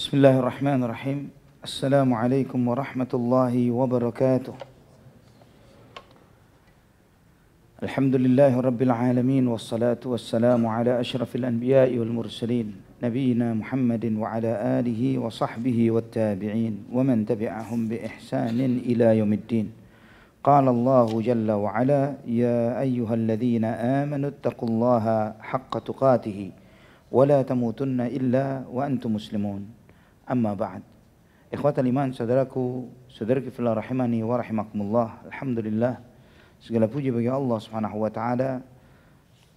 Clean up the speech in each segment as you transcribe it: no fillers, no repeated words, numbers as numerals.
Bismillahirrahmanirrahim. Assalamualaikum warahmatullahi wabarakatuh. Alhamdulillahi rabbil alamin. Wassalatu wassalamu ala ashrafil anbiya'i wal mursalin, nabiyina Muhammadin wa ala alihi wa sahbihi wat tabi'in wa man tabi'ahum bi ihsanin ila yaumiddin. Qala Allahu jalla wa ala, ya ayyuhalladzina amanu ittaqullaha haqqa tuqatih wa la tamutunna illa wa antum muslimun. Amma ba'd. Ikhwatal iman, saudaraku, saudaraku fillah rahimani wa rahimakumullah. Alhamdulillah, segala puji bagi Allah Subhanahu wa taala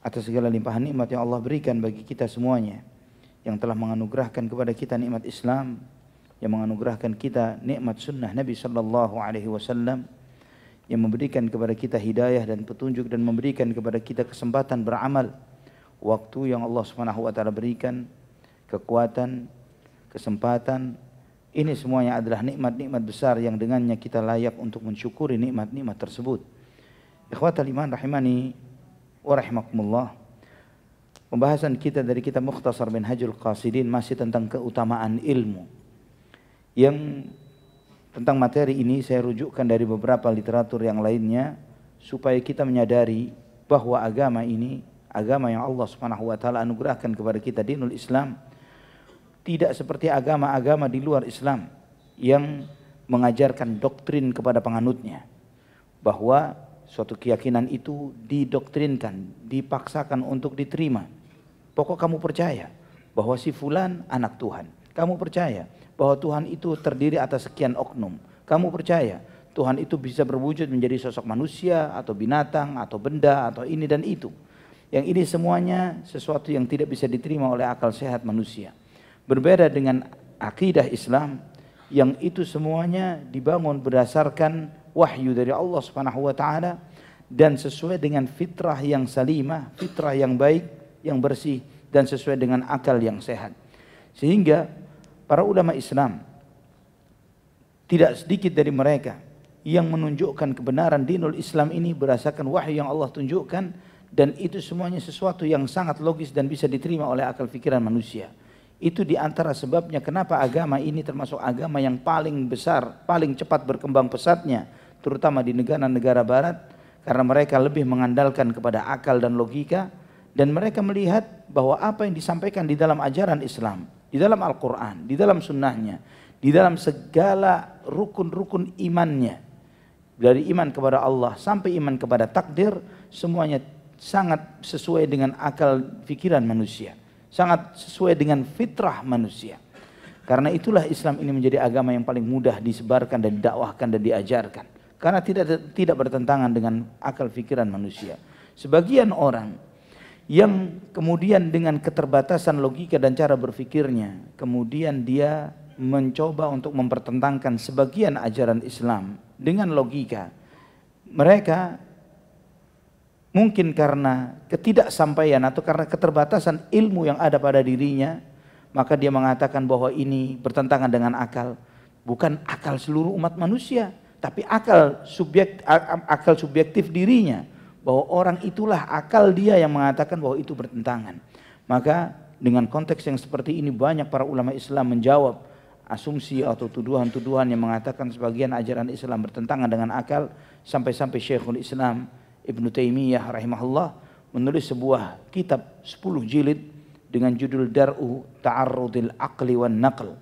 atas segala limpahan nikmat yang Allah berikan bagi kita semuanya, yang telah menganugerahkan kepada kita nikmat Islam, yang menganugerahkan kita nikmat sunnah Nabi sallallahu alaihi wasallam, yang memberikan kepada kita hidayah dan petunjuk dan memberikan kepada kita kesempatan beramal. Waktu yang Allah Subhanahu wa taala berikan, kekuatan, kesempatan, ini semuanya adalah nikmat-nikmat besar yang dengannya kita layak untuk mensyukuri nikmat-nikmat tersebut. Ikhwatal iman rahimani wa rahimakumullah. Pembahasan kita dari kitab Mukhtasar Minhajul Qasidin masih tentang keutamaan ilmu. Yang tentang materi ini saya rujukkan dari beberapa literatur yang lainnya supaya kita menyadari bahwa agama ini, agama yang Allah Subhanahu wa taala anugerahkan kepada kita, dinul Islam, tidak seperti agama-agama di luar Islam yang mengajarkan doktrin kepada penganutnya, bahwa suatu keyakinan itu didoktrinkan, dipaksakan untuk diterima. Pokok kamu percaya bahwa si fulan anak Tuhan, kamu percaya bahwa Tuhan itu terdiri atas sekian oknum, kamu percaya Tuhan itu bisa berwujud menjadi sosok manusia atau binatang atau benda atau ini dan itu. Yang ini semuanya sesuatu yang tidak bisa diterima oleh akal sehat manusia. Berbeda dengan akidah Islam yang itu semuanya dibangun berdasarkan wahyu dari Allah Subhanahu wa taala dan sesuai dengan fitrah yang salimah, fitrah yang baik, yang bersih dan sesuai dengan akal yang sehat. Sehingga para ulama Islam, tidak sedikit dari mereka yang menunjukkan kebenaran dinul Islam ini berdasarkan wahyu yang Allah tunjukkan, dan itu semuanya sesuatu yang sangat logis dan bisa diterima oleh akal pikiran manusia. Itu diantara sebabnya kenapa agama ini termasuk agama yang paling besar, paling cepat berkembang pesatnya, terutama di negara-negara barat, karena mereka lebih mengandalkan kepada akal dan logika, dan mereka melihat bahwa apa yang disampaikan di dalam ajaran Islam, di dalam Al-Quran, di dalam sunnahnya, di dalam segala rukun-rukun imannya, dari iman kepada Allah sampai iman kepada takdir, semuanya sangat sesuai dengan akal pikiran manusia, sangat sesuai dengan fitrah manusia. Karena itulah Islam ini menjadi agama yang paling mudah disebarkan dan didakwahkan dan diajarkan, karena tidak bertentangan dengan akal pikiran manusia. Sebagian orang yang kemudian dengan keterbatasan logika dan cara berfikirnya, kemudian dia mencoba untuk mempertentangkan sebagian ajaran Islam dengan logika. Mereka mungkin karena ketidaksampaian atau karena keterbatasan ilmu yang ada pada dirinya, maka dia mengatakan bahwa ini bertentangan dengan akal. Bukan akal seluruh umat manusia, tapi akal subjektif dirinya. Bahwa orang itulah akal dia yang mengatakan bahwa itu bertentangan. Maka dengan konteks yang seperti ini banyak para ulama Islam menjawab asumsi atau tuduhan-tuduhan yang mengatakan sebagian ajaran Islam bertentangan dengan akal, sampai-sampai Syekhul Islam Ibnu Taimiyah rahimahullah menulis sebuah kitab 10 jilid dengan judul Dar'u Ta'arrudil Aqli wan Naql,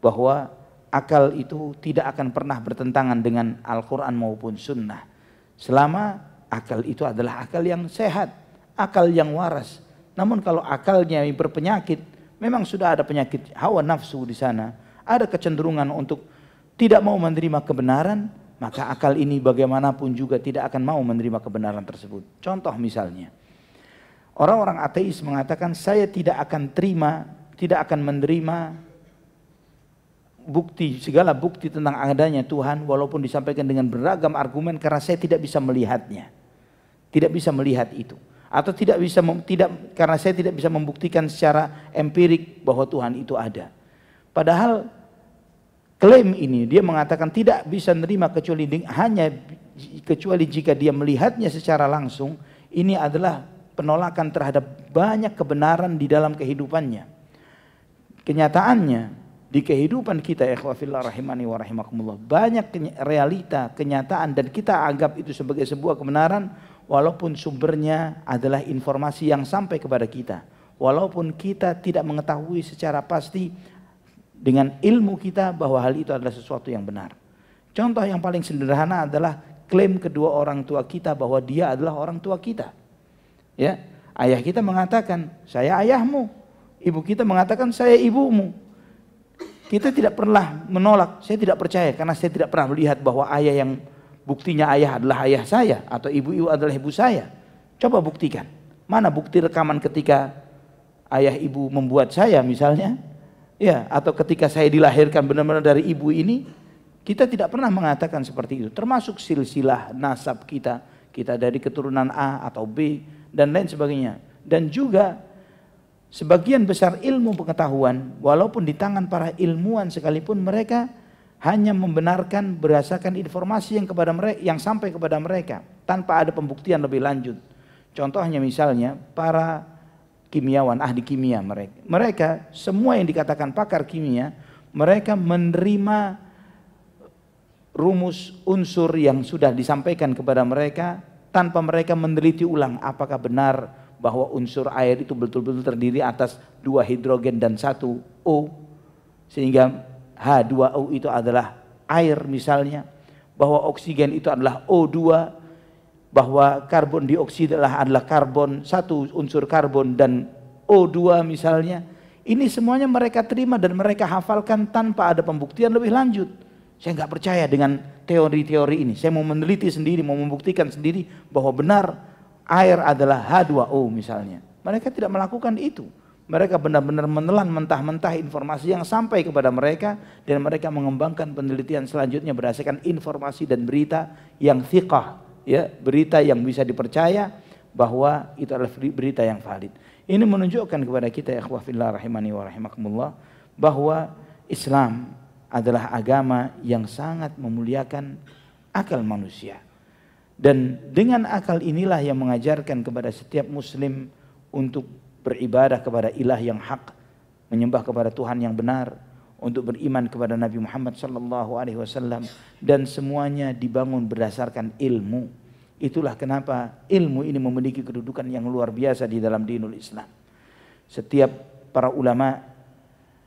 bahwa akal itu tidak akan pernah bertentangan dengan Al-Quran maupun Sunnah selama akal itu adalah akal yang sehat, akal yang waras. Namun kalau akalnya berpenyakit, memang sudah ada penyakit hawa nafsu di sana, ada kecenderungan untuk tidak mau menerima kebenaran, maka akal ini bagaimanapun juga tidak akan mau menerima kebenaran tersebut. Contoh misalnya, orang-orang ateis mengatakan saya tidak akan menerima segala bukti tentang adanya Tuhan walaupun disampaikan dengan beragam argumen, karena saya tidak bisa melihatnya, tidak bisa melihat itu, atau karena saya tidak bisa membuktikan secara empirik bahwa Tuhan itu ada. Padahal klaim ini dia mengatakan tidak bisa menerima kecuali jika dia melihatnya secara langsung. Ini adalah penolakan terhadap banyak kebenaran di dalam kehidupannya. Kenyataannya di kehidupan kita, ikhwafillah rahimani wa rahimakumullah, banyak realita, kenyataan, dan kita anggap itu sebagai sebuah kebenaran walaupun sumbernya adalah informasi yang sampai kepada kita, walaupun kita tidak mengetahui secara pasti dengan ilmu kita bahwa hal itu adalah sesuatu yang benar. Contoh yang paling sederhana adalah klaim kedua orang tua kita bahwa dia adalah orang tua kita. Ya, ayah kita mengatakan saya ayahmu, ibu kita mengatakan saya ibumu. Kita tidak pernah menolak, saya tidak percaya karena saya tidak pernah melihat bahwa ayah yang buktinya ayah adalah ayah saya atau ibu adalah ibu saya. Coba buktikan. Mana bukti rekaman ketika ayah ibu membuat saya misalnya? Ya, atau ketika saya dilahirkan benar-benar dari ibu ini, kita tidak pernah mengatakan seperti itu. Termasuk silsilah nasab kita, kita dari keturunan A atau B dan lain sebagainya. Dan juga sebagian besar ilmu pengetahuan, walaupun di tangan para ilmuwan sekalipun, mereka hanya membenarkan berdasarkan informasi yang sampai kepada mereka tanpa ada pembuktian lebih lanjut. Contohnya misalnya para kimiawan, ahli kimia, mereka semua yang dikatakan pakar kimia, mereka menerima rumus unsur yang sudah disampaikan kepada mereka tanpa mereka meneliti ulang apakah benar bahwa unsur air itu betul-betul terdiri atas 2 hidrogen dan 1 O, sehingga H2O itu adalah air misalnya, bahwa oksigen itu adalah O2, bahwa karbon dioksida adalah karbon, 1 unsur karbon dan O2 misalnya. Ini semuanya mereka terima dan mereka hafalkan tanpa ada pembuktian lebih lanjut. Saya nggak percaya dengan teori-teori ini, saya mau meneliti sendiri, mau membuktikan sendiri bahwa benar air adalah H2O misalnya. Mereka tidak melakukan itu. Mereka benar-benar menelan mentah-mentah informasi yang sampai kepada mereka dan mereka mengembangkan penelitian selanjutnya berdasarkan informasi dan berita yang thiqah, ya, berita yang bisa dipercaya bahwa itu adalah berita yang valid. Ini menunjukkan kepada kita, ikhwah fillah rahimani wa rahimakumullah, bahwa Islam adalah agama yang sangat memuliakan akal manusia. Dan dengan akal inilah yang mengajarkan kepada setiap muslim untuk beribadah kepada ilah yang hak, menyembah kepada Tuhan yang benar, untuk beriman kepada Nabi Muhammad SAW, dan semuanya dibangun berdasarkan ilmu. Itulah kenapa ilmu ini memiliki kedudukan yang luar biasa di dalam dinul Islam. Setiap para ulama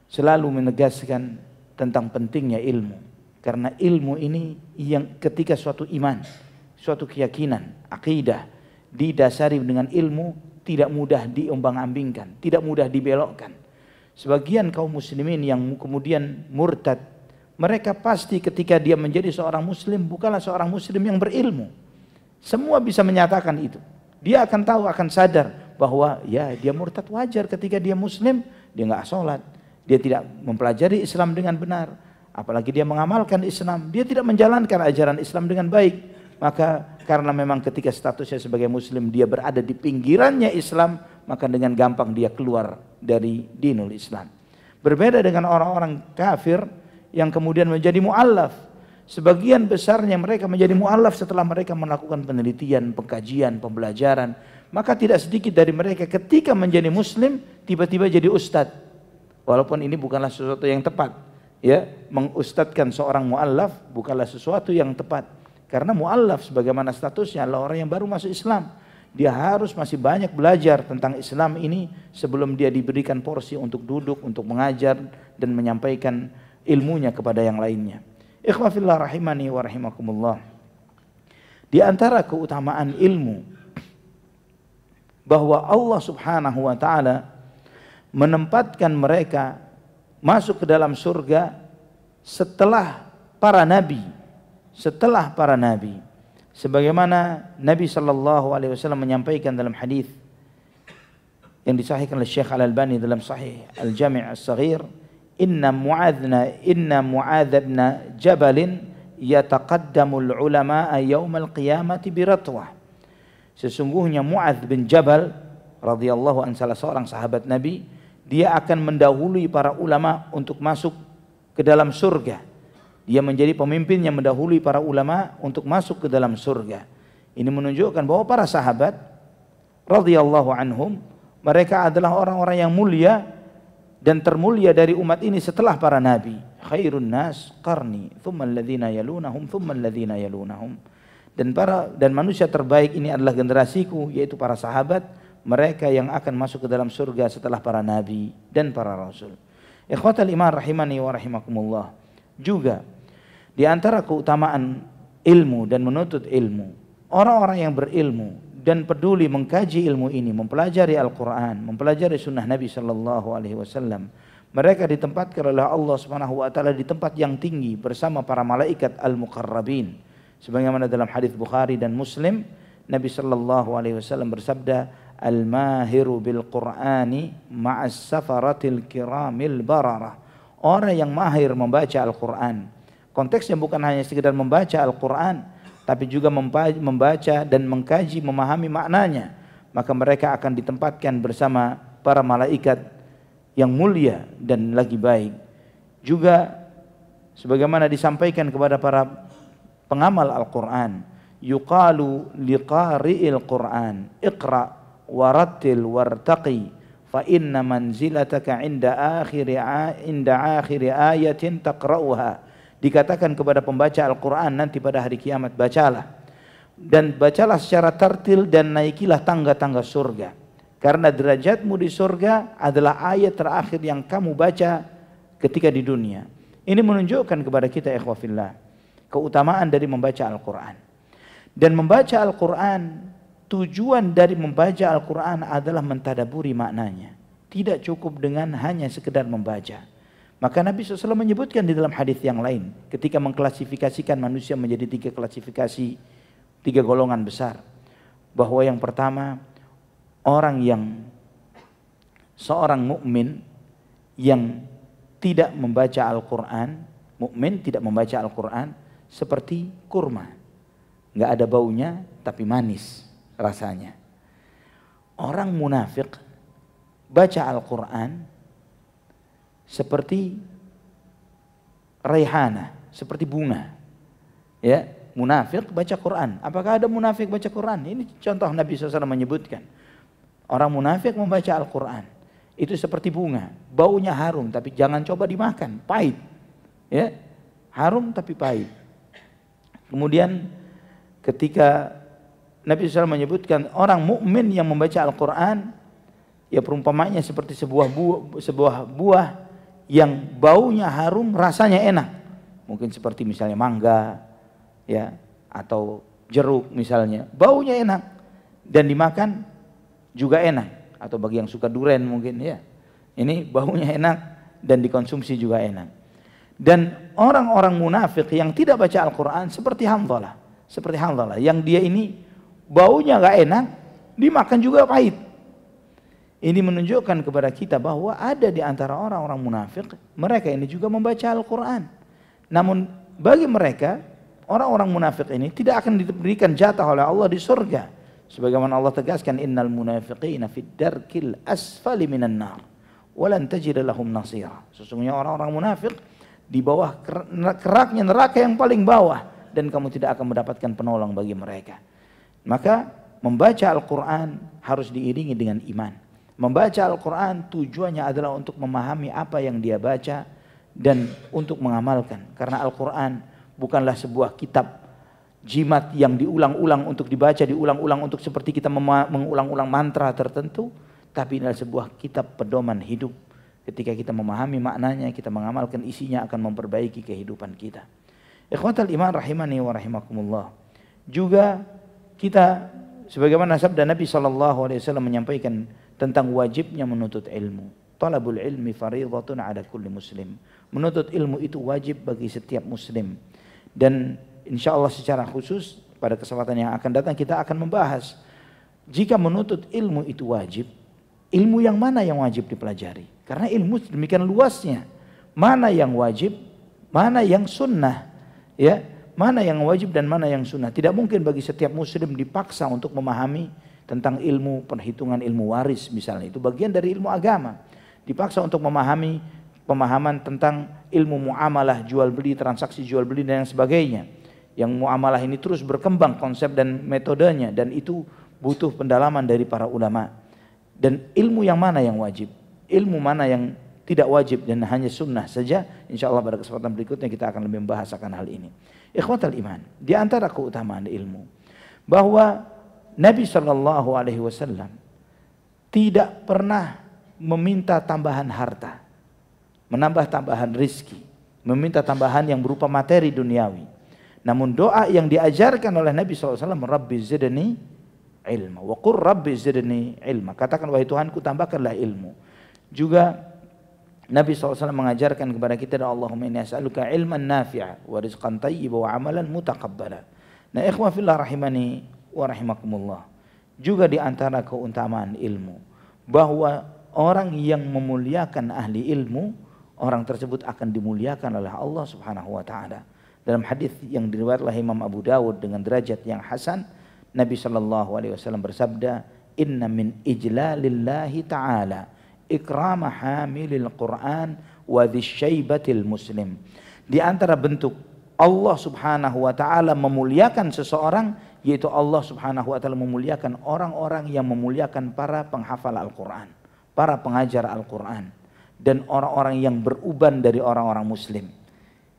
selalu menegaskan tentang pentingnya ilmu, karena ilmu ini yang ketika suatu iman, suatu keyakinan, akidah didasari dengan ilmu, tidak mudah diombang-ambingkan, tidak mudah dibelokkan. Sebagian kaum muslimin yang kemudian murtad, mereka pasti ketika dia menjadi seorang muslim bukanlah seorang muslim yang berilmu. Semua bisa menyatakan itu. Dia akan tahu, akan sadar bahwa ya dia murtad wajar ketika dia muslim, dia nggak sholat, dia tidak mempelajari Islam dengan benar, apalagi dia mengamalkan Islam, dia tidak menjalankan ajaran Islam dengan baik. Maka karena memang ketika statusnya sebagai muslim dia berada di pinggirannya Islam, maka dengan gampang dia keluar dari dinul Islam. Berbeda dengan orang-orang kafir yang kemudian menjadi mu'allaf. Sebagian besarnya mereka menjadi mu'allaf setelah mereka melakukan penelitian, pengkajian, pembelajaran. Maka tidak sedikit dari mereka ketika menjadi muslim tiba-tiba jadi ustadz. Walaupun ini bukanlah sesuatu yang tepat, ya, mengustadkan seorang mu'allaf bukanlah sesuatu yang tepat. Karena mu'allaf sebagaimana statusnya adalah orang yang baru masuk Islam. Dia harus masih banyak belajar tentang Islam ini sebelum dia diberikan porsi untuk duduk, untuk mengajar dan menyampaikan ilmunya kepada yang lainnya. Ikhwah fillah rahimani wa rahimakumullah. Di antara keutamaan ilmu bahwa Allah Subhanahu wa taala menempatkan mereka masuk ke dalam surga setelah para nabi. Setelah para nabi, sebagaimana Nabi SAW menyampaikan dalam hadis yang disahihkan oleh Syekh Al-Albani dalam Sahih Al-Jami' As-Saghir, inna Mu'adz bin Jabal yataqaddamul ulama yaumal qiyamati biratwah. Sesungguhnya Mu'adz bin Jabal radhiyallahu anhu, salah seorang sahabat Nabi, dia akan mendahului para ulama untuk masuk ke dalam surga. Dia menjadi pemimpin yang mendahului para ulama untuk masuk ke dalam surga. Ini menunjukkan bahwa para sahabat radhiyallahu anhum, mereka adalah orang-orang yang mulia dan termulia dari umat ini setelah para nabi. Khairun nas qarni, thumma alladhina yalunahum, thumma alladhina yalunahum. Dan manusia terbaik ini adalah generasiku, yaitu para sahabat, mereka yang akan masuk ke dalam surga setelah para nabi dan para rasul. Ikhwatal iman rahimani wa rahimakumullah. Juga di antara keutamaan ilmu dan menuntut ilmu, orang-orang yang berilmu dan peduli mengkaji ilmu ini, mempelajari Al-Quran, mempelajari sunnah Nabi Sallallahu Alaihi Wasallam, mereka ditempatkan oleh Allah Subhanahu Wa Taala di tempat yang tinggi bersama para malaikat al-muqarrabin. Sebagaimana dalam hadis Bukhari dan Muslim, Nabi Sallallahu Alaihi Wasallam bersabda, al-mahiru bil Qur'ani ma'as safaratil kiramil bararah. Orang yang mahir membaca Al-Quran, konteksnya bukan hanya sekedar membaca Al-Quran, tapi juga membaca dan mengkaji, memahami maknanya, maka mereka akan ditempatkan bersama para malaikat yang mulia dan lagi baik. Juga sebagaimana disampaikan kepada para pengamal Al-Quran, yuqalu liqari'il Quran iqra warattil wartaqi fa inna manzilataka inda akhiri ayatin taqra'uha. Dikatakan kepada pembaca Al-Quran nanti pada hari kiamat, bacalah dan bacalah secara tartil dan naikilah tangga-tangga surga, karena derajatmu di surga adalah ayat terakhir yang kamu baca ketika di dunia. Ini menunjukkan kepada kita ikhwafillah keutamaan dari membaca Al-Quran. Dan membaca Al-Quran, tujuan dari membaca Al-Quran adalah mentadaburi maknanya. Tidak cukup dengan hanya sekedar membaca. Maka Nabi SAW menyebutkan di dalam hadis yang lain, ketika mengklasifikasikan manusia menjadi 3 klasifikasi, 3 golongan besar. Bahwa yang pertama, seorang mukmin yang tidak membaca Al-Quran, mukmin tidak membaca Al-Quran, seperti kurma, nggak ada baunya tapi manis rasanya. Orang munafik baca Al-Quran seperti raihana, seperti bunga. Ya, munafik baca Quran. Apakah ada munafik baca Quran? Ini contoh Nabi SAW menyebutkan. Orang munafik membaca Al-Quran itu seperti bunga, baunya harum tapi jangan coba dimakan, pahit. Ya, harum tapi pahit. Kemudian ketika Nabi SAW menyebutkan orang mukmin yang membaca Al-Quran, ya perumpamanya seperti sebuah buah yang baunya harum, rasanya enak. Mungkin seperti misalnya mangga, ya, atau jeruk misalnya, baunya enak dan dimakan juga enak. Atau bagi yang suka durian mungkin, ya, ini baunya enak dan dikonsumsi juga enak. Dan orang-orang munafik yang tidak baca Al-Quran seperti Hanzalah, yang dia ini baunya gak enak, dimakan juga pahit. Ini menunjukkan kepada kita bahwa ada di antara orang-orang munafik, mereka ini juga membaca Al-Quran. Namun bagi mereka, orang-orang munafik ini tidak akan diberikan jatah oleh Allah di surga. Sebagaimana Allah tegaskan, innal munafiqina fid darkil asfali minan nar walan tajid lahum nasira. Sesungguhnya orang-orang munafik di bawah keraknya neraka yang paling bawah, dan kamu tidak akan mendapatkan penolong bagi mereka. Maka membaca Al-Quran harus diiringi dengan iman. Membaca Al-Quran tujuannya adalah untuk memahami apa yang dia baca dan untuk mengamalkan. Karena Al-Quran bukanlah sebuah kitab jimat yang diulang-ulang untuk dibaca, diulang-ulang untuk seperti kita mengulang-ulang mantra tertentu. Tapi ini adalah sebuah kitab pedoman hidup. Ketika kita memahami maknanya, kita mengamalkan isinya, akan memperbaiki kehidupan kita. Ikhwatal iman rahimani wa rahimakumullah. Juga kita, sebagaimana sabda Nabi SAW menyampaikan tentang wajibnya menuntut ilmu. Talabul ilmi fariidatun ala kulli muslim. Menuntut ilmu itu wajib bagi setiap muslim. Dan insya Allah secara khusus pada kesempatan yang akan datang kita akan membahas, jika menuntut ilmu itu wajib, ilmu yang mana yang wajib dipelajari? Karena ilmu demikian luasnya. Mana yang wajib, mana yang sunnah, ya, mana yang wajib dan mana yang sunnah. Tidak mungkin bagi setiap muslim dipaksa untuk memahami tentang ilmu perhitungan, ilmu waris misalnya, itu bagian dari ilmu agama. Dipaksa untuk memahami pemahaman tentang ilmu muamalah, jual beli, transaksi jual beli dan yang sebagainya. Yang muamalah ini terus berkembang konsep dan metodenya, dan itu butuh pendalaman dari para ulama. Dan ilmu yang mana yang wajib, ilmu mana yang tidak wajib dan hanya sunnah saja. Insyaallah pada kesempatan berikutnya kita akan lebih membahasakan hal ini. Ikhwatal iman, di antara keutamaan ilmu bahwa Nabi Shallallahu Alaihi Wasallam tidak pernah meminta tambahan harta, menambah tambahan rizki, meminta tambahan yang berupa materi duniawi. Namun doa yang diajarkan oleh Nabi SAW, Rabbi zidni ilma, wa qur Rabbi zidni ilma. Katakan wahai Tuhanku tambahkanlah ilmu. Juga Nabi SAW mengajarkan kepada kita, Allahumma inni as'aluka ilman nafi'a wa rizqan tayyiba wa amalan mutaqabbala. Nah ikhwah fillah rahimani wa rahimakumullah. Juga di antara keutamaan ilmu bahwa orang yang memuliakan ahli ilmu, orang tersebut akan dimuliakan oleh Allah Subhanahu wa taala. Dalam hadis yang diriwayatkan oleh Imam Abu Dawud dengan derajat yang hasan, Nabi sallallahu alaihi wasallam bersabda, "Inna min ijlalillahi ta'ala ikrama hamilil Qur'an wa dzisyaibatil muslim." Di antara bentuk Allah Subhanahu wa taala memuliakan seseorang, yaitu Allah Subhanahu wa taala memuliakan orang-orang yang memuliakan para penghafal Al-Qur'an, para pengajar Al-Qur'an, dan orang-orang yang beruban dari orang-orang muslim.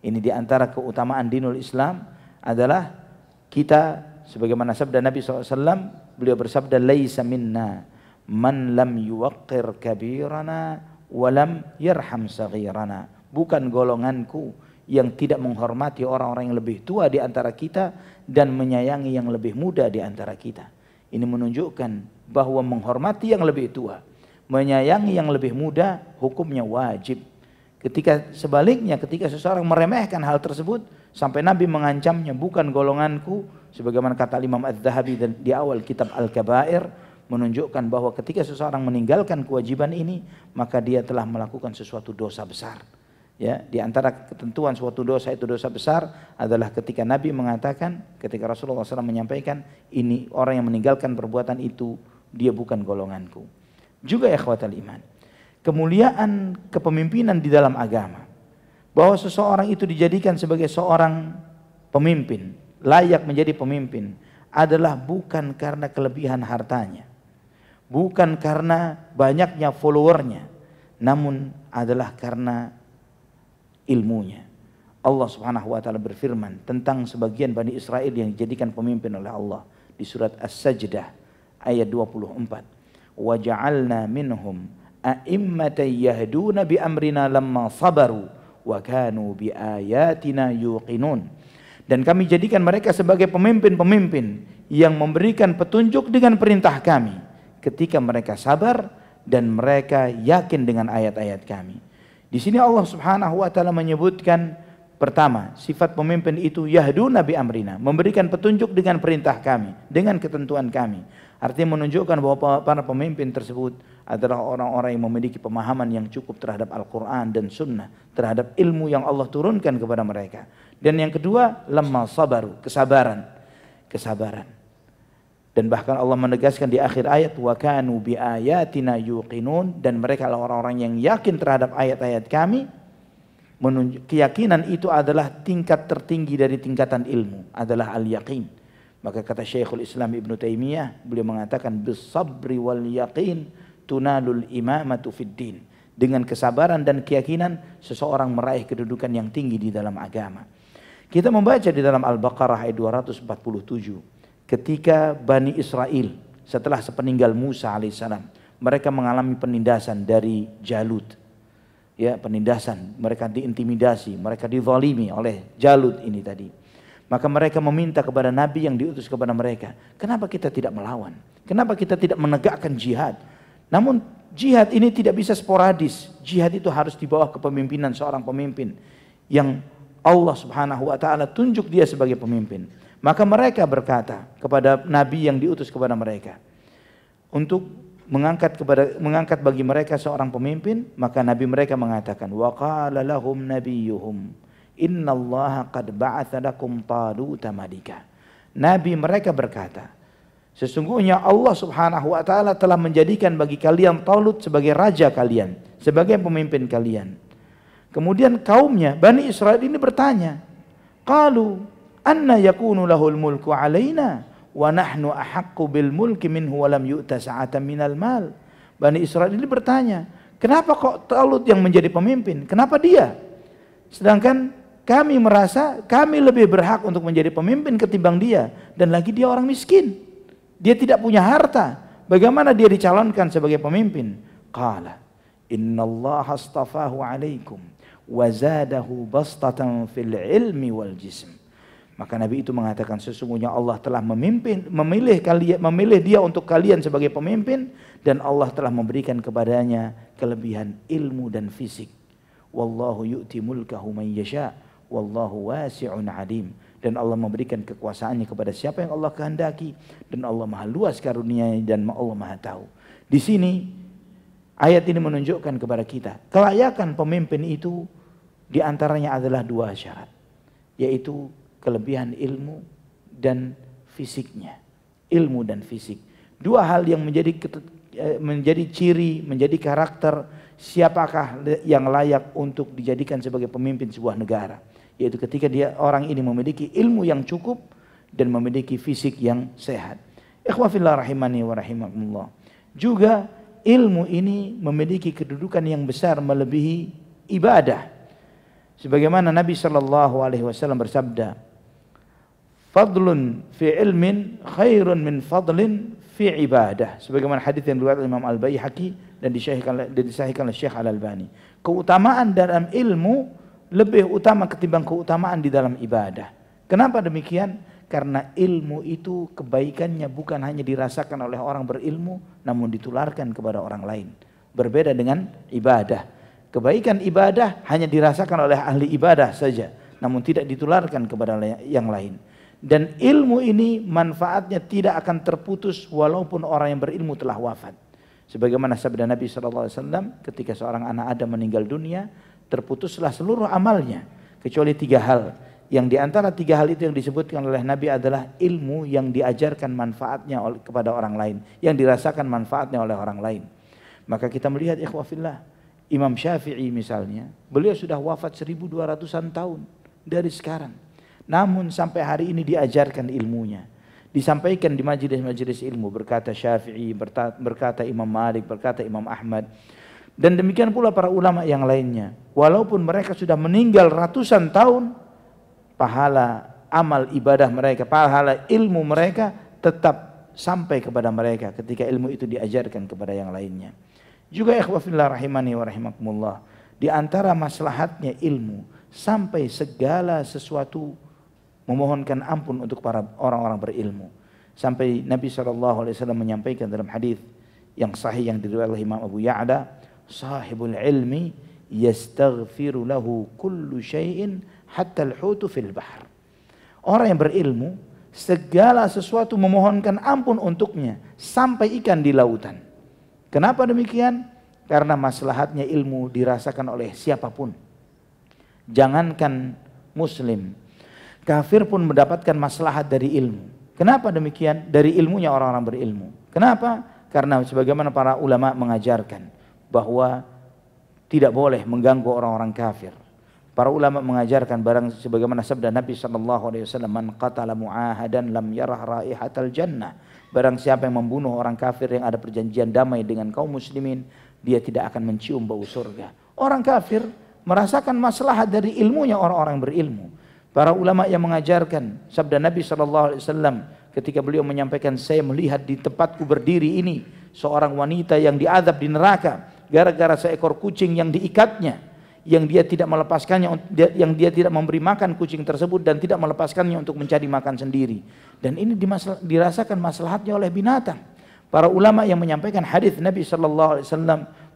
Ini di antara keutamaan dinul Islam adalah kita sebagaimana sabda Nabi SAW, beliau bersabda, "Laisa minna man lam yuwaqqir kabirana wa lam yarham saghirana." Bukan golonganku yang tidak menghormati orang-orang yang lebih tua di antara kita dan menyayangi yang lebih muda di antara kita. Ini menunjukkan bahwa menghormati yang lebih tua, menyayangi yang lebih muda hukumnya wajib. Ketika sebaliknya, ketika seseorang meremehkan hal tersebut sampai Nabi mengancamnya, bukan golonganku, sebagaimana kata Imam Az-Zahabi di awal kitab Al-Kabair, menunjukkan bahwa ketika seseorang meninggalkan kewajiban ini, maka dia telah melakukan sesuatu dosa besar. Ya, di antara ketentuan suatu dosa itu dosa besar adalah ketika Nabi mengatakan, ketika Rasulullah SAW menyampaikan, ini orang yang meninggalkan perbuatan itu, dia bukan golonganku. Juga ikhwatal iman, kemuliaan kepemimpinan di dalam agama, bahwa seseorang itu dijadikan sebagai seorang pemimpin, layak menjadi pemimpin, adalah bukan karena kelebihan hartanya, bukan karena banyaknya followernya, namun adalah karena ilmunya. Allah Subhanahu wa taala berfirman tentang sebagian Bani Israel yang dijadikan pemimpin oleh Allah di surat As-Sajdah ayat 24. Wa ja'alna minhum a'immatan yahduna bi amrina lamma sabaru wa kanu bi ayatina yuqinun. Dan kami jadikan mereka sebagai pemimpin-pemimpin yang memberikan petunjuk dengan perintah kami ketika mereka sabar dan mereka yakin dengan ayat-ayat kami. Di sini Allah Subhanahu wa taala menyebutkan pertama, sifat pemimpin itu yahduna bi amrina, memberikan petunjuk dengan perintah kami, dengan ketentuan kami. Artinya menunjukkan bahwa para pemimpin tersebut adalah orang-orang yang memiliki pemahaman yang cukup terhadap Al-Qur'an dan Sunnah, terhadap ilmu yang Allah turunkan kepada mereka. Dan yang kedua, lamma sabaru, kesabaran. Dan bahkan Allah menegaskan di akhir ayat, wa kanu bi ayatina yuqinun, dan mereka adalah orang-orang yang yakin terhadap ayat-ayat kami. Keyakinan itu adalah tingkat tertinggi dari tingkatan ilmu, adalah al-yaqin. Maka kata Syekhul Islam Ibn Taimiyah, beliau mengatakan bis-sabri wal yaqin tunalul imamatu fid din. Dengan kesabaran dan keyakinan seseorang meraih kedudukan yang tinggi di dalam agama. Kita membaca di dalam Al-Baqarah ayat 247. Ketika Bani Israel setelah sepeninggal Musa alaihissalam, mereka mengalami penindasan dari Jalut. Ya, penindasan, mereka diintimidasi, mereka dizalimi oleh Jalut ini tadi. Maka mereka meminta kepada Nabi yang diutus kepada mereka, kenapa kita tidak melawan? Kenapa kita tidak menegakkan jihad? Namun jihad ini tidak bisa sporadis. Jihad itu harus di bawah kepemimpinan seorang pemimpin yang Allah Subhanahu wa taala tunjuk dia sebagai pemimpin. Maka mereka berkata kepada Nabi yang diutus kepada mereka untuk mengangkat bagi mereka seorang pemimpin. Maka Nabi mereka mengatakan, wa qala lahum nabiyyuhum innallaha qad ba'atha lakum Taluta malika. Nabi mereka berkata, sesungguhnya Allah Subhanahu wa taala telah menjadikan bagi kalian Talut sebagai raja kalian, sebagai pemimpin kalian. Kemudian kaumnya Bani Israel ini bertanya, qalu anna yakunu lahul mulku alaina wa nahnu ahaqqu bil mulki minhu wa lam yu'ta sa'atan minal mal. Bani Israel ini bertanya, Kenapa kok Talut yang menjadi pemimpin? Kenapa dia? Sedangkan kami merasa kami lebih berhak untuk menjadi pemimpin ketimbang dia. Dan lagi dia orang miskin. Dia tidak punya harta. Bagaimana dia dicalonkan sebagai pemimpin? Qala, innallaha astafahu alaikum wa zadahu bastatan fil ilmi wal jism. Maka Nabi itu mengatakan sesungguhnya Allah telah memilih dia untuk kalian sebagai pemimpin, dan Allah telah memberikan kepadanya kelebihan ilmu dan fisik. Wallahu yu'ti mulkahu man yasha wallahu wasi'un alim. Dan Allah memberikan kekuasaannya kepada siapa yang Allah kehendaki, dan Allah Maha luas karunia-Nya dan Allah Maha tahu. Di sini ayat ini menunjukkan kepada kita kelayakan pemimpin itu diantaranya adalah dua syarat, yaitu kelebihan ilmu dan fisiknya. Ilmu dan fisik. Dua hal yang menjadi ciri, menjadi karakter siapakah yang layak untuk dijadikan sebagai pemimpin sebuah negara. Yaitu ketika orang ini memiliki ilmu yang cukup dan memiliki fisik yang sehat. Ikhwah fillah rahimani wa rahimakumullah. Juga ilmu ini memiliki kedudukan yang besar melebihi ibadah. Sebagaimana Nabi SAW bersabda, fadlun fi ilmin khairun min fadlin fi ibadah. Sebagaimana hadis yang diriwayatkan Imam Al-Baihaqi dan disahihkan oleh Syekh Al-Albani. Keutamaan dalam ilmu lebih utama ketimbang keutamaan di dalam ibadah. Kenapa demikian? Karena ilmu itu kebaikannya bukan hanya dirasakan oleh orang berilmu, namun ditularkan kepada orang lain. Berbeda dengan ibadah. Kebaikan ibadah hanya dirasakan oleh ahli ibadah saja, namun tidak ditularkan kepada yang lain. Dan ilmu ini manfaatnya tidak akan terputus walaupun orang yang berilmu telah wafat. Sebagaimana sabda Nabi SAW, ketika seorang anak Adam meninggal dunia, terputuslah seluruh amalnya kecuali 3 hal. Yang di antara 3 hal itu yang disebutkan oleh Nabi adalah ilmu yang diajarkan manfaatnya kepada orang lain, yang dirasakan manfaatnya oleh orang lain. Maka kita melihat ikhwah fillah, Imam Syafi'i misalnya, beliau sudah wafat 1200-an tahun dari sekarang. Namun sampai hari ini diajarkan ilmunya. Disampaikan di majelis-majelis ilmu. Berkata Syafi'i, berkata Imam Malik, berkata Imam Ahmad. Dan demikian pula para ulama yang lainnya. Walaupun mereka sudah meninggal ratusan tahun, pahala amal ibadah mereka, pahala ilmu mereka tetap sampai kepada mereka ketika ilmu itu diajarkan kepada yang lainnya. Juga ikhwah fillah rahimani wa rahimakumullah, di antara maslahatnya ilmu sampai segala sesuatu memohonkan ampun untuk para orang-orang berilmu. Sampai Nabi SAW menyampaikan dalam hadis yang sahih yang diriwayatkan oleh Imam Abu Ya'la, sahibul ilmi yastaghfiru lahu kullu syai'in hatta al-hutu fil bahr. Orang yang berilmu segala sesuatu memohonkan ampun untuknya sampai ikan di lautan. Kenapa demikian? Karena maslahatnya ilmu dirasakan oleh siapapun. Jangankan muslim, kafir pun mendapatkan maslahat dari ilmu. Kenapa demikian? Dari ilmunya orang-orang berilmu. Kenapa? Karena sebagaimana para ulama mengajarkan bahwa tidak boleh mengganggu orang-orang kafir. Para ulama mengajarkan sebagaimana sabda Nabi SAW, man qatala mu'ahadan lam yarah raihatal jannah. Barang siapa yang membunuh orang kafir yang ada perjanjian damai dengan kaum muslimin, dia tidak akan mencium bau surga. Orang kafir merasakan maslahat dari ilmunya orang-orang berilmu. Para ulama yang mengajarkan sabda Nabi SAW ketika beliau menyampaikan, saya melihat di tempatku berdiri ini seorang wanita yang diazab di neraka gara-gara seekor kucing yang diikatnya, yang dia tidak melepaskannya, yang dia tidak memberi makan kucing tersebut dan tidak melepaskannya untuk mencari makan sendiri. Dan ini dirasakan maslahatnya oleh binatang. Para ulama yang menyampaikan hadis Nabi SAW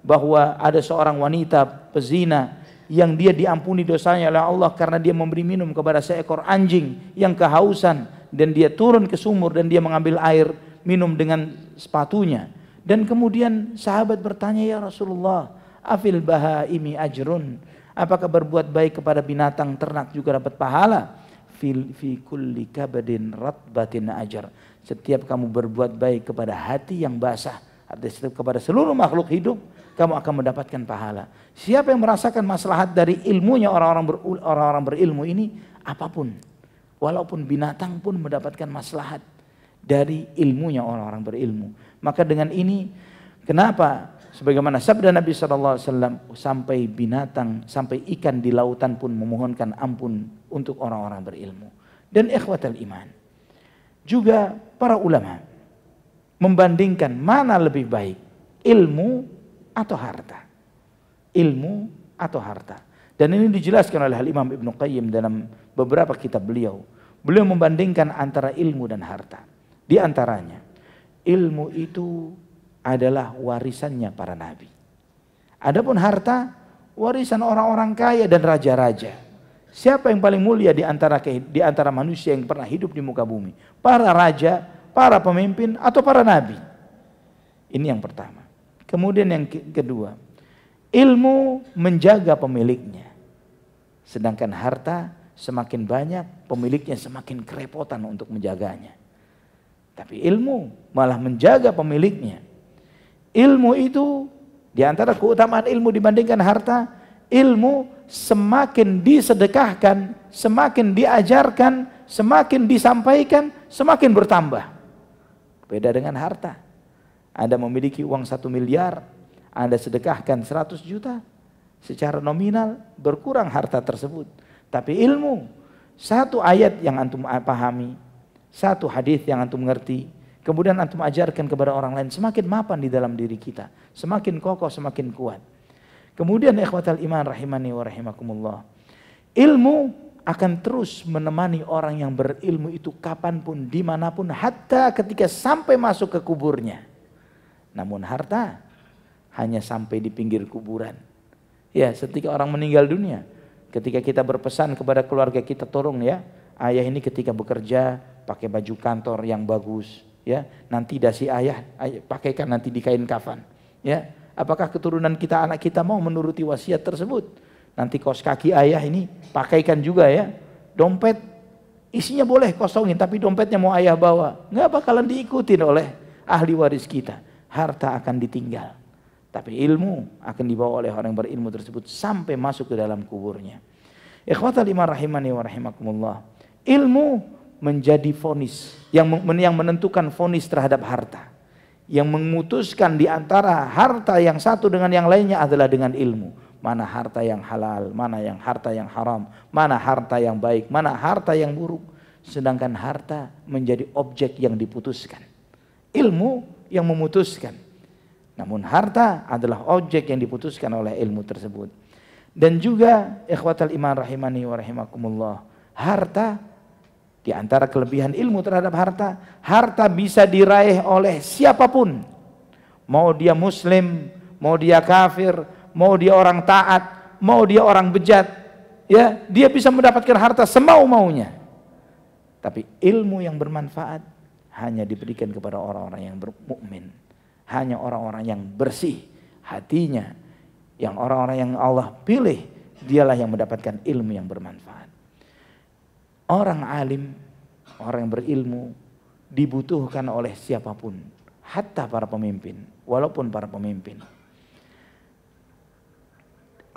bahwa ada seorang wanita pezina yang dia diampuni dosanya oleh Allah karena dia memberi minum kepada seekor anjing yang kehausan, dan dia turun ke sumur dan dia mengambil air minum dengan sepatunya. Dan kemudian sahabat bertanya, ya Rasulullah, afil bahaimi ajrun, apakah berbuat baik kepada binatang ternak juga dapat pahala? Fi kulli kabadin ratbatin ajar, setiap kamu berbuat baik kepada hati yang basah, artinya kepada seluruh makhluk hidup, kamu akan mendapatkan pahala. Siapa yang merasakan maslahat dari ilmunya orang-orang berilmu ini, apapun, walaupun binatang pun mendapatkan maslahat dari ilmunya orang-orang berilmu. Maka dengan ini, kenapa Sebagaimana sabda Nabi SAW, sampai binatang, sampai ikan di lautan pun memohonkan ampun untuk orang-orang berilmu. Dan ikhwatal iman, juga para ulama membandingkan mana lebih baik, ilmu atau harta. Ilmu atau harta. Dan ini dijelaskan oleh Imam Ibnu Qayyim dalam beberapa kitab beliau. Beliau membandingkan antara ilmu dan harta. Di antaranya, ilmu itu adalah warisannya para nabi. Adapun harta, warisan orang-orang kaya dan raja-raja. Siapa yang paling mulia di antara manusia yang pernah hidup di muka bumi? Para raja, para pemimpin, atau para nabi? Ini yang pertama. Kemudian yang kedua, ilmu menjaga pemiliknya. Sedangkan harta semakin banyak, pemiliknya semakin kerepotan untuk menjaganya. Tapi ilmu malah menjaga pemiliknya. Ilmu itu, di antara keutamaan ilmu dibandingkan harta, ilmu semakin disedekahkan, semakin diajarkan, semakin disampaikan, semakin bertambah. Beda dengan harta. Anda memiliki uang 1 miliar, Anda sedekahkan 100 juta, secara nominal berkurang harta tersebut. Tapi ilmu, satu ayat yang antum pahami, satu hadis yang antum mengerti, kemudian antum ajarkan kepada orang lain, semakin mapan di dalam diri kita, semakin kokoh, semakin kuat. Kemudian ikhwatal iman rahimani wa rahimakumullah, ilmu akan terus menemani orang yang berilmu itu kapanpun, dimanapun, hatta ketika sampai masuk ke kuburnya. Namun harta hanya sampai di pinggir kuburan. Ya, ketika orang meninggal dunia, ketika kita berpesan kepada keluarga kita, tolong ya, ayah ini ketika bekerja pakai baju kantor yang bagus. Ya, nanti dasi ayah pakaikan nanti di kain kafan. Ya, apakah keturunan kita, anak kita mau menuruti wasiat tersebut? Nanti kaos kaki ayah ini pakaikan juga ya. Dompet isinya boleh kosongin, tapi dompetnya mau ayah bawa. Nggak bakalan diikutin oleh ahli waris kita. Harta akan ditinggal, tapi ilmu akan dibawa oleh orang yang berilmu tersebut sampai masuk ke dalam kuburnya. Ikhwatal iman rahimani wa rahimakumullah. Ilmu menjadi vonis yang menentukan vonis terhadap harta. Yang memutuskan di antara harta yang satu dengan yang lainnya adalah dengan ilmu. Mana harta yang halal, mana yang harta yang haram, mana harta yang baik, mana harta yang buruk. Sedangkan harta menjadi objek yang diputuskan. Ilmu yang memutuskan. Namun harta adalah objek yang diputuskan oleh ilmu tersebut. Dan juga ikhwatal iman rahimani wa rahimakumullah, harta, di antara kelebihan ilmu terhadap harta, harta bisa diraih oleh siapapun. Mau dia muslim, mau dia kafir, mau dia orang taat, mau dia orang bejat, ya, dia bisa mendapatkan harta semau-maunya. Tapi ilmu yang bermanfaat hanya diberikan kepada orang-orang yang bermukmin, hanya orang-orang yang bersih hatinya, yang orang-orang yang Allah pilih, dialah yang mendapatkan ilmu yang bermanfaat. Orang alim, orang yang berilmu dibutuhkan oleh siapapun, hatta para pemimpin, walaupun para pemimpin.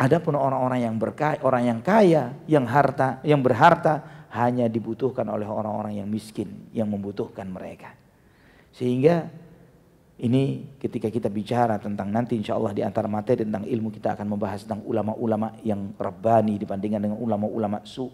Adapun orang-orang yang berkaya, orang yang kaya, yang berharta hanya dibutuhkan oleh orang-orang yang miskin, yang membutuhkan mereka. Sehingga ini ketika kita bicara tentang nanti insya Allah di antara materi tentang ilmu, kita akan membahas tentang ulama-ulama yang rabbani dibandingkan dengan ulama-ulama su.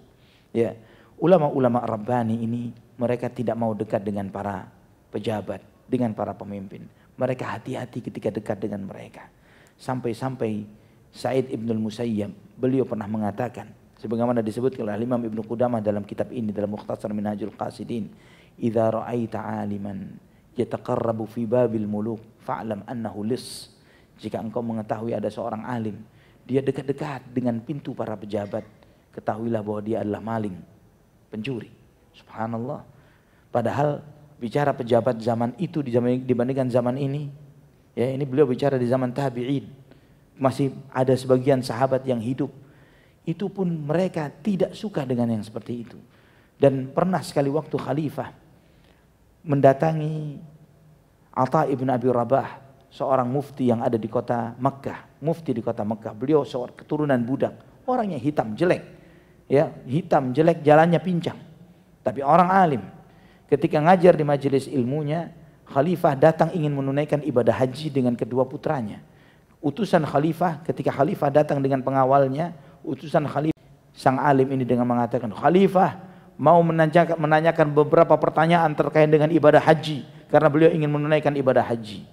Ya, ulama-ulama rabbani ini mereka tidak mau dekat dengan para pejabat, dengan para pemimpin. Mereka hati-hati ketika dekat dengan mereka. Sampai-sampai Sa'id Ibnul Musayyab, beliau pernah mengatakan, sebagaimana disebut oleh Imam Ibnu Qudamah dalam kitab ini, dalam Mukhtasar Minhajul Qasidin, "Idza ra'aita 'aliman yataqarrabu fi babil muluk fa'lam annahu lis." Jika engkau mengetahui ada seorang alim, dia dekat-dekat dengan pintu para pejabat, ketahuilah bahwa dia adalah maling, pencuri. Subhanallah. Padahal bicara pejabat zaman itu dibandingkan zaman ini, ya, ini beliau bicara di zaman tabi'in. Masih ada sebagian sahabat yang hidup, itu pun mereka tidak suka dengan yang seperti itu. Dan pernah sekali waktu khalifah mendatangi Atha ibn Abi Rabah, seorang mufti yang ada di kota Makkah, mufti di kota Makkah. Beliau seorang keturunan budak, orangnya hitam jelek, ya, hitam jelek, jalannya pincang, tapi orang alim. Ketika ngajar di majelis ilmunya, khalifah datang ingin menunaikan ibadah haji dengan kedua putranya. Utusan khalifah, ketika khalifah datang dengan pengawalnya, utusan khalifah, sang alim ini dengan mengatakan, khalifah mau menanyakan beberapa pertanyaan terkait dengan ibadah haji, karena beliau ingin menunaikan ibadah haji.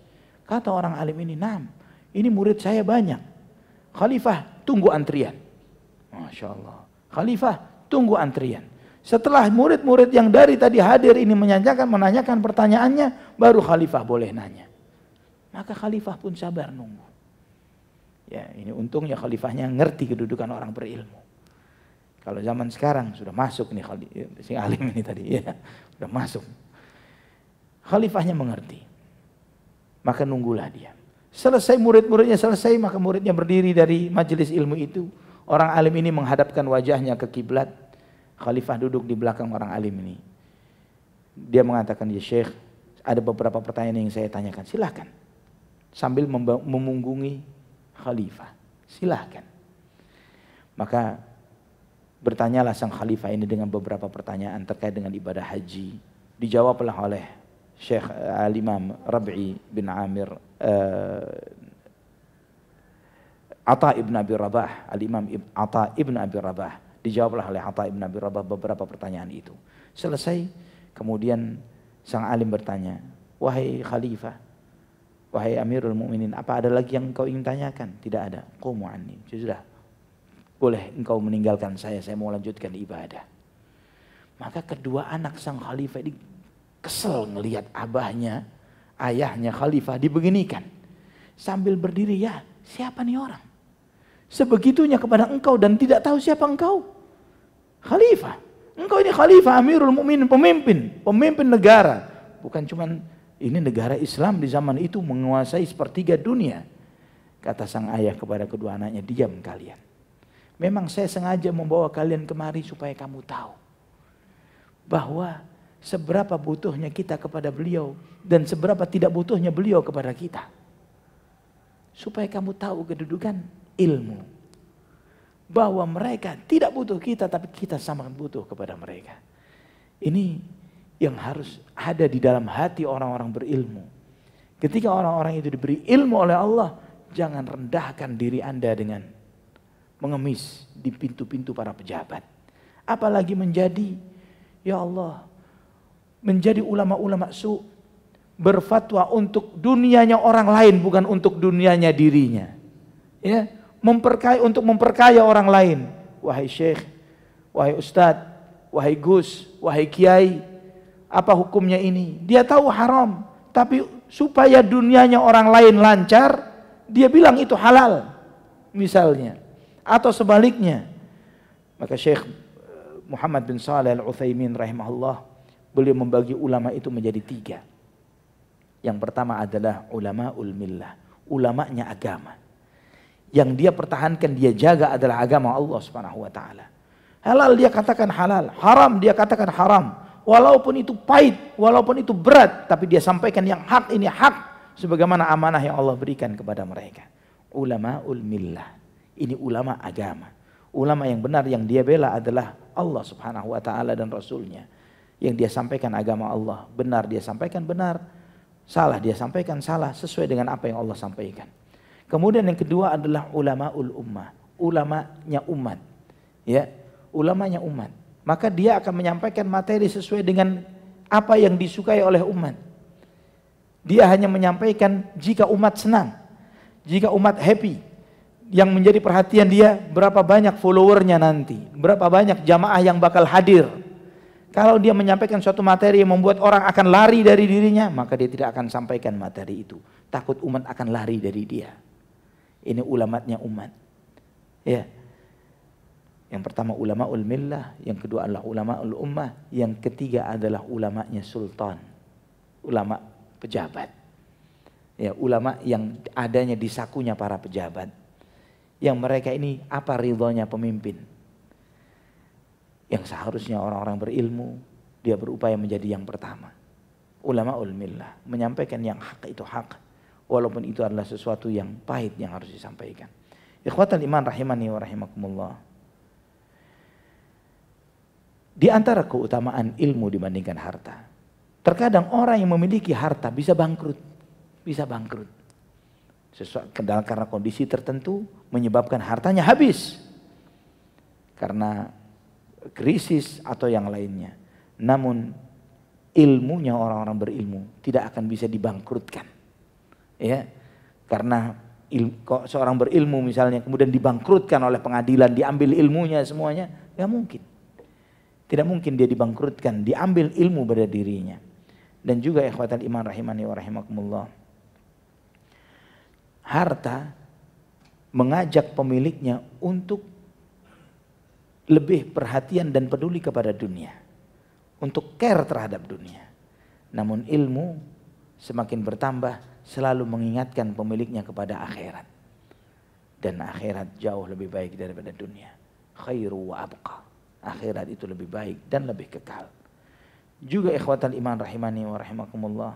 Kata orang alim ini, "Nam, ini murid saya banyak. Khalifah, tunggu antrian." Masya Allah. Khalifah, tunggu antrian. Setelah murid-murid yang dari tadi hadir ini menanyakan pertanyaannya, baru khalifah boleh nanya. Maka khalifah pun sabar nunggu. Ya, ini untungnya khalifahnya ngerti kedudukan orang berilmu. Kalau zaman sekarang sudah masuk nih si alim ini tadi, ya, sudah masuk. Khalifahnya mengerti. Maka nunggulah dia. Selesai murid-muridnya selesai, maka muridnya berdiri dari majelis ilmu itu. Orang alim ini menghadapkan wajahnya ke kiblat. Khalifah duduk di belakang orang alim ini. Dia mengatakan, "Ya Syekh, ada beberapa pertanyaan yang saya tanyakan. Silahkan." Sambil memunggungi khalifah. Silahkan. Maka bertanyalah sang khalifah ini dengan beberapa pertanyaan terkait dengan ibadah haji. Dijawablah oleh Syekh Al-Imam Rabi'i bin Amir Atha ibn Abi Rabah, Al-Imam Atha ibn Abi Rabah. Dijawablah oleh Atha ibn Abi Rabah beberapa pertanyaan itu. Selesai, kemudian sang alim bertanya, "Wahai khalifah, wahai Amirul Mukminin, apa ada lagi yang engkau ingin tanyakan?" "Tidak ada." "Qumu anni." "Sudah, boleh engkau meninggalkan saya mau lanjutkan ibadah." Maka kedua anak sang khalifah ini kesel ngelihat abahnya, ayahnya khalifah dibeginikan. Sambil berdiri, "Ya, siapa nih orang? Sebegitunya kepada engkau dan tidak tahu siapa engkau?" "Khalifah. Engkau ini khalifah, Amirul Mukminin, pemimpin negara. Bukan cuman ini negara Islam di zaman itu menguasai sepertiga dunia." Kata sang ayah kepada kedua anaknya, "Diam kalian. Memang saya sengaja membawa kalian kemari supaya kamu tahu bahwa seberapa butuhnya kita kepada beliau dan seberapa tidak butuhnya beliau kepada kita. Supaya kamu tahu kedudukan ilmu. Bahwa mereka tidak butuh kita, tapi kita sangat butuh kepada mereka." Ini yang harus ada di dalam hati orang-orang berilmu. Ketika orang-orang itu diberi ilmu oleh Allah, jangan rendahkan diri Anda dengan mengemis di pintu-pintu para pejabat. Apalagi menjadi, ya Allah, menjadi ulama-ulama su, berfatwa untuk dunianya orang lain, bukan untuk dunianya dirinya. Ya, untuk memperkaya orang lain. Wahai syekh, wahai ustadz, wahai gus, wahai kiai, apa hukumnya ini? Dia tahu haram, tapi supaya dunianya orang lain lancar, dia bilang itu halal, misalnya. Atau sebaliknya. Maka Syekh Muhammad bin Shalih Al-Utsaimin rahimahullah, beliau membagi ulama itu menjadi 3. Yang pertama adalah ulamaul millah, ulamanya agama. Yang dia pertahankan, dia jaga adalah agama Allah Subhanahu wa taala. Halal dia katakan halal, haram dia katakan haram. Walaupun itu pahit, walaupun itu berat, tapi dia sampaikan yang hak, ini hak, sebagaimana amanah yang Allah berikan kepada mereka. Ulamaul millah, ini ulama agama. Ulama yang benar yang dia bela adalah Allah Subhanahu wa taala dan Rasulnya. Yang dia sampaikan agama Allah, benar dia sampaikan benar, salah dia sampaikan salah, sesuai dengan apa yang Allah sampaikan. Kemudian yang kedua adalah ulamaul ummah, ulamanya umat. Ya, ulamanya umat. Maka dia akan menyampaikan materi sesuai dengan apa yang disukai oleh umat. Dia hanya menyampaikan jika umat senang, jika umat happy. Yang menjadi perhatian dia berapa banyak followernya nanti, berapa banyak jamaah yang bakal hadir. Kalau dia menyampaikan suatu materi yang membuat orang akan lari dari dirinya, maka dia tidak akan sampaikan materi itu. Takut umat akan lari dari dia. Ini ulamanya umat. Ya. Yang pertama ulamaul millah, yang kedua adalah ulamaul ummah, yang ketiga adalah ulamanya sultan, ulama pejabat. Ya, ulama yang adanya di sakunya para pejabat. Yang mereka ini apa ridhonya pemimpin. Yang seharusnya orang-orang berilmu, dia berupaya menjadi yang pertama. Ulamaul millah, menyampaikan yang hak itu hak, walaupun itu adalah sesuatu yang pahit yang harus disampaikan. Ikhwatal iman rahimani wa rahimakumullah. Di antara keutamaan ilmu dibandingkan harta, terkadang orang yang memiliki harta bisa bangkrut. Bisa bangkrut. Karena kondisi tertentu menyebabkan hartanya habis. Karena krisis atau yang lainnya. Namun ilmunya orang-orang berilmu tidak akan bisa dibangkrutkan. Ya. Karena kok seorang berilmu misalnya kemudian dibangkrutkan oleh pengadilan, diambil ilmunya semuanya, enggak mungkin. Tidak mungkin dia dibangkrutkan, diambil ilmu pada dirinya. Dan juga ikhwatal iman rahimani wa rahimakumullah. Harta mengajak pemiliknya untuk lebih perhatian dan peduli kepada dunia. Untuk care terhadap dunia. Namun ilmu semakin bertambah selalu mengingatkan pemiliknya kepada akhirat. Dan akhirat jauh lebih baik daripada dunia. Khairu wa abqa. Akhirat itu lebih baik dan lebih kekal. Juga ikhwatal iman rahimani wa rahimakumullah.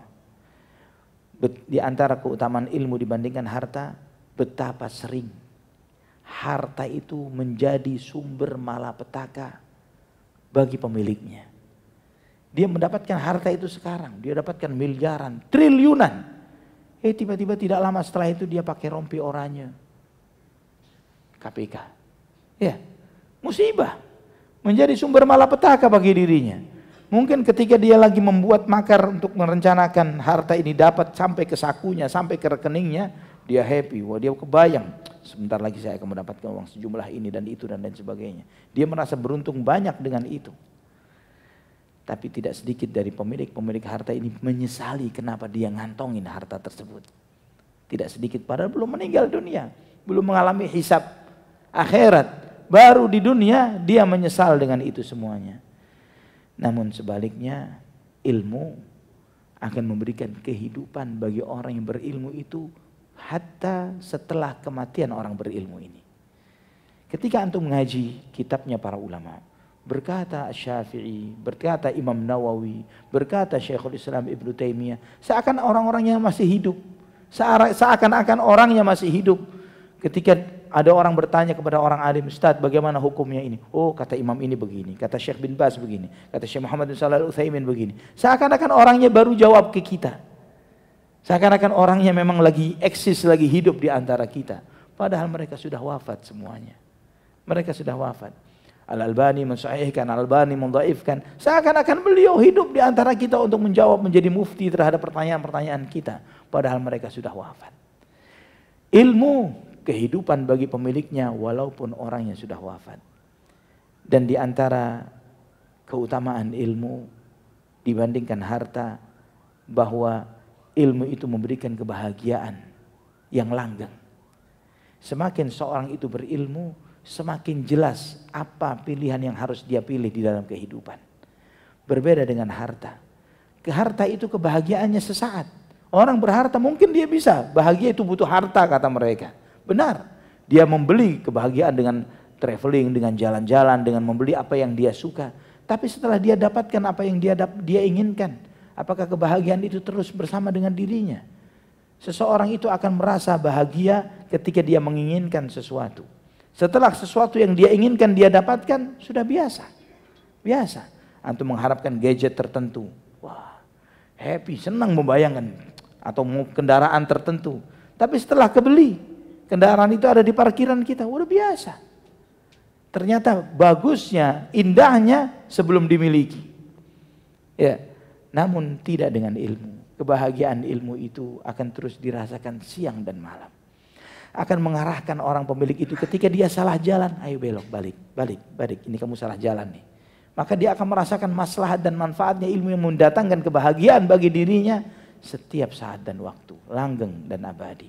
Di antara keutamaan ilmu dibandingkan harta, betapa sering harta itu menjadi sumber malapetaka bagi pemiliknya. Dia mendapatkan harta itu sekarang, dia dapatkan miliaran, triliunan. Tiba-tiba tidak lama setelah itu dia pakai rompi oranye. KPK. Ya, musibah. Menjadi sumber malapetaka bagi dirinya. Mungkin ketika dia lagi membuat makar untuk merencanakan harta ini dapat sampai ke sakunya, sampai ke rekeningnya, dia happy. Wah, dia kebayang, sebentar lagi saya akan mendapatkan uang sejumlah ini dan itu dan lain sebagainya. Dia merasa beruntung banyak dengan itu. Tapi tidak sedikit dari pemilik harta ini menyesali kenapa dia ngantongin harta tersebut. Tidak sedikit, padahal belum meninggal dunia, belum mengalami hisab akhirat. Baru di dunia dia menyesal dengan itu semuanya. Namun sebaliknya ilmu akan memberikan kehidupan bagi orang yang berilmu itu hatta setelah kematian orang berilmu ini. Ketika antum mengaji kitabnya para ulama, berkata Syafi'i, berkata Imam Nawawi, berkata Syekhul Islam Ibnu Taimiyah, seakan orang-orangnya masih hidup, seakan-akan orangnya masih hidup. Ketika ada orang bertanya kepada orang alim, Ustaz bagaimana hukumnya ini? Oh kata imam ini begini, kata Syekh bin Baz begini, kata Syekh Muhammad bin Shalih Al-Utsaimin begini. Seakan-akan orangnya baru jawab ke kita. Seakan-akan orangnya memang lagi eksis, lagi hidup di antara kita. Padahal mereka sudah wafat semuanya. Mereka sudah wafat. Al-Albani mensahihkan, Al-Albani mendhaifkan. Seakan-akan beliau hidup di antara kita untuk menjawab, menjadi mufti terhadap pertanyaan-pertanyaan kita. Padahal mereka sudah wafat. Ilmu kehidupan bagi pemiliknya walaupun orangnya sudah wafat. Dan di antara keutamaan ilmu dibandingkan harta, bahwa ilmu itu memberikan kebahagiaan yang langgeng. Semakin seorang itu berilmu, semakin jelas apa pilihan yang harus dia pilih di dalam kehidupan. Berbeda dengan harta. Harta itu kebahagiaannya sesaat. Orang berharta mungkin dia bisa, bahagia itu butuh harta kata mereka. Benar, dia membeli kebahagiaan dengan traveling, dengan jalan-jalan, dengan membeli apa yang dia suka. Tapi setelah dia dapatkan apa yang dia inginkan, apakah kebahagiaan itu terus bersama dengan dirinya? Seseorang itu akan merasa bahagia ketika dia menginginkan sesuatu. Setelah sesuatu yang dia inginkan dia dapatkan, sudah biasa. Biasa. Antum mengharapkan gadget tertentu. Wah, happy, senang membayangkan. Atau kendaraan tertentu. Tapi setelah kebeli, kendaraan itu ada di parkiran kita, udah biasa. Ternyata bagusnya, indahnya sebelum dimiliki. Ya, namun tidak dengan ilmu. Kebahagiaan ilmu itu akan terus dirasakan siang dan malam. Akan mengarahkan orang pemilik itu ketika dia salah jalan, ayo belok, balik. Ini kamu salah jalan nih. Maka dia akan merasakan maslahat dan manfaatnya ilmu yang mendatangkan kebahagiaan bagi dirinya setiap saat dan waktu, langgeng dan abadi.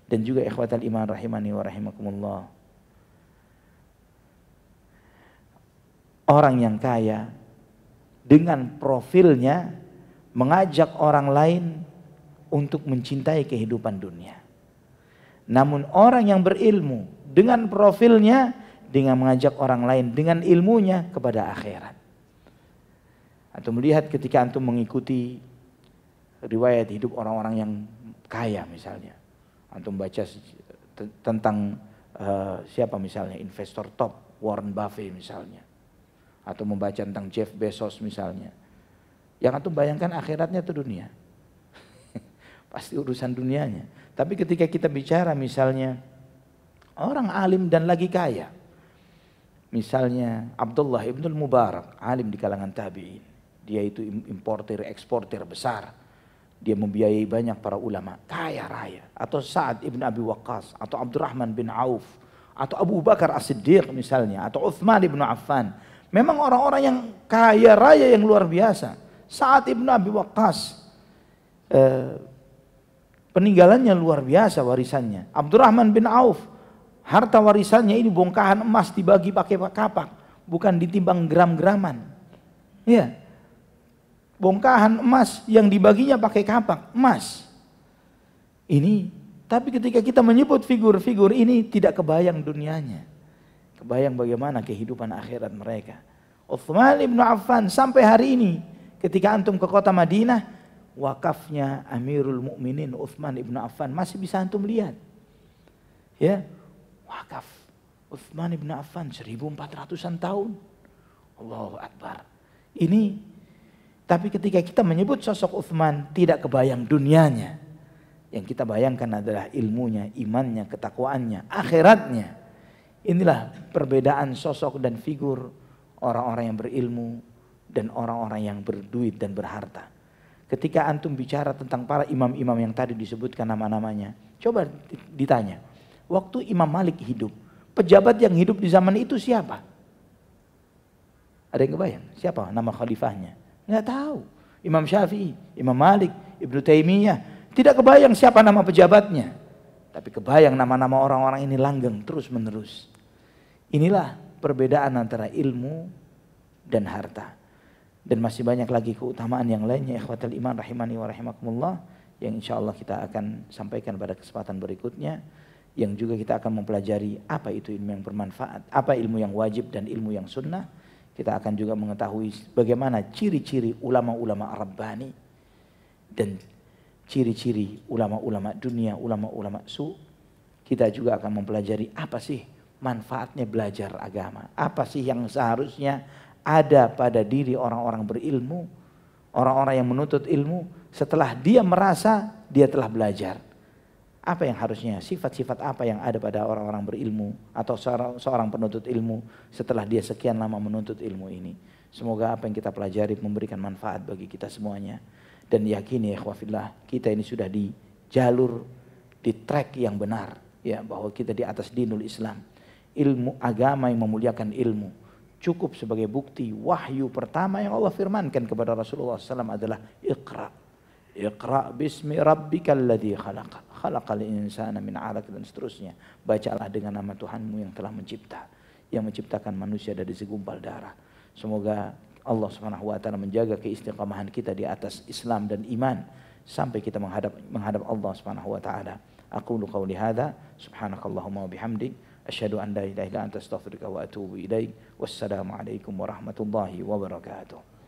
Dan juga ikhwatal iman rahimani wa rahimakumullah. Orang yang kaya dengan profilnya mengajak orang lain untuk mencintai kehidupan dunia. Namun orang yang berilmu dengan profilnya dengan mengajak orang lain dengan ilmunya kepada akhirat. Antum melihat ketika antum mengikuti riwayat hidup orang-orang yang kaya misalnya. Antum baca tentang siapa misalnya investor top, Warren Buffett misalnya. Atau membaca tentang Jeff Bezos misalnya. Yang antum bayangkan akhiratnya itu dunia. Pasti urusan dunianya. Tapi ketika kita bicara misalnya orang alim dan lagi kaya, misalnya Abdullah ibnul Mubarak, alim di kalangan tabi'in, dia itu importer eksportir besar, dia membiayai banyak para ulama, kaya raya. Atau Sa'ad ibn Abi Waqqas, atau Abdurrahman bin Auf, atau Abu Bakar As-Siddiq misalnya, atau Uthman ibn Affan. Memang orang-orang yang kaya raya yang luar biasa. Sa'ad ibn Abi Waqqas, peninggalannya luar biasa warisannya. Abdurrahman bin Auf, harta warisannya ini bongkahan emas dibagi pakai kapak, bukan ditimbang gram-graman. Ya, bongkahan emas yang dibaginya pakai kapak emas. Ini, tapi ketika kita menyebut figur-figur ini tidak kebayang dunianya, kebayang bagaimana kehidupan akhirat mereka. Uthman ibn Affan sampai hari ini, ketika antum ke kota Madinah, wakafnya Amirul Mukminin Uthman ibn Affan masih bisa antum lihat. Ya, wakaf Uthman ibn Affan 1400-an tahun. Allahu Akbar. Ini, tapi ketika kita menyebut sosok Uthman tidak kebayang dunianya. Yang kita bayangkan adalah ilmunya, imannya, ketakwaannya, akhiratnya. Inilah perbedaan sosok dan figur orang-orang yang berilmu dan orang-orang yang berduit dan berharta. Ketika antum bicara tentang para imam-imam yang tadi disebutkan nama-namanya, coba ditanya, waktu Imam Malik hidup, pejabat yang hidup di zaman itu siapa? Ada yang kebayang? Siapa nama khalifahnya? Nggak tahu. Imam Syafi'i, Imam Malik, Ibnu Taimiyah, tidak kebayang siapa nama pejabatnya. Tapi kebayang nama-nama orang-orang ini langgeng terus menerus. Inilah perbedaan antara ilmu dan harta. Dan masih banyak lagi keutamaan yang lainnya, ikhwatal iman rahimani wa rahimakumullah, yang insyaallah kita akan sampaikan pada kesempatan berikutnya, yang juga kita akan mempelajari apa itu ilmu yang bermanfaat, apa ilmu yang wajib dan ilmu yang sunnah. Kita akan juga mengetahui bagaimana ciri-ciri ulama-ulama Rabbani dan ciri-ciri ulama-ulama dunia, ulama-ulama su. Kita juga akan mempelajari apa sih manfaatnya belajar agama, apa sih yang seharusnya ada pada diri orang-orang berilmu, orang-orang yang menuntut ilmu setelah dia merasa dia telah belajar. Apa yang harusnya, sifat-sifat apa yang ada pada orang-orang berilmu atau seorang penuntut ilmu setelah dia sekian lama menuntut ilmu ini. Semoga apa yang kita pelajari memberikan manfaat bagi kita semuanya. Dan yakini ya ikhwafillah, kita ini sudah di jalur, di track yang benar, ya, bahwa kita di atas dinul Islam. Ilmu agama yang memuliakan ilmu cukup sebagai bukti. Wahyu pertama yang Allah firmankan kepada Rasulullah SAW adalah Iqra. Iqra bismi rabbikal ladzi khalaq. Khalaqal insana min 'alaq, dan seterusnya. Bacalah dengan nama Tuhanmu yang telah mencipta, yang menciptakan manusia dari segumpal darah. Semoga Allah Subhanahu wa taala menjaga keistiqamahan kita di atas Islam dan iman sampai kita menghadap Allah Subhanahu wa taala. Aqulu qauli hadza, subhanakallahumma wa bihamdik, asyhadu an la ilaha illa anta astaghfiruka wa atubu ilaik. Wassalamu alaikum warahmatullahi wabarakatuh.